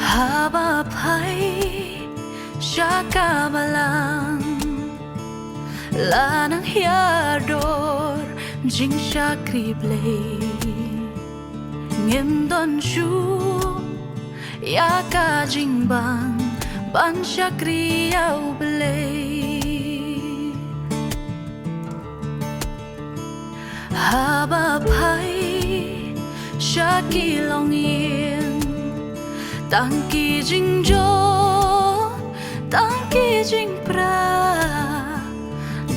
Habapay siya kabalang lanang hiador jing siya kriblay ngem don shu ya ka jing bang ban siya kriyaw belay habapay siya kilong yin tang ki jing jo tang ki jing pra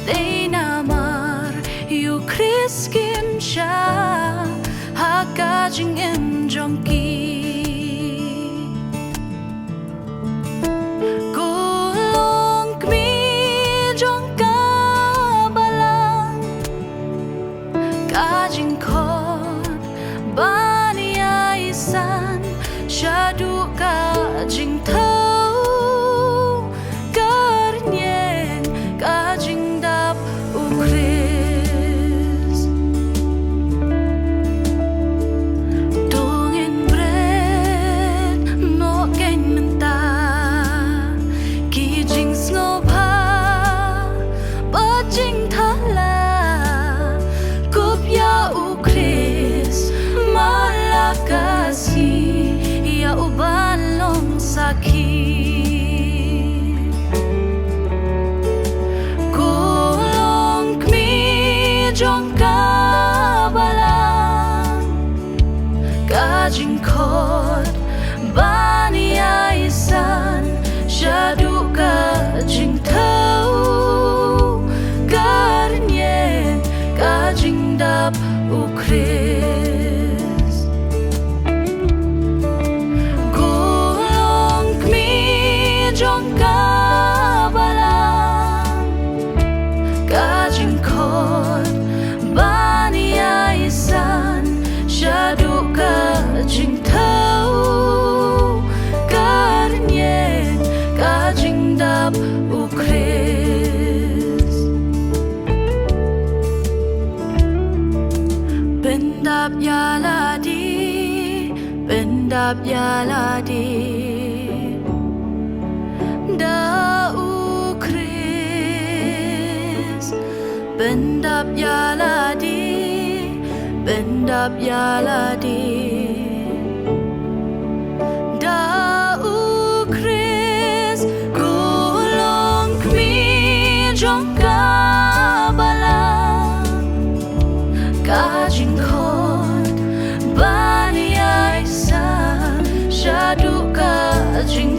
day namar yu kriskin siya haka jing em jong ki gulong kmi jong ka balang ka jing kon bani aisan shadu ka jing thâu gar nheng ka jing dap u Chris tungin bread no ken menta ki jing snow pa ba jing thala kup ya u Chris malakasi ya uban long sakit kulong kmi jong ka balang ka jing khot bani aisan shadu ka jing thâu gar nheng ka jing dap u Chris gulong kmi jong ka balang ka jing khot bani aisan shadu ka jing thâu gar nheng ka jing dap u Chris bendap ya la di bendap ya la di da u Chris bendap ya la di bendap ya la di da u Chris gulong kmi jong ka balang ka jing khot bani aisan shadu ka jing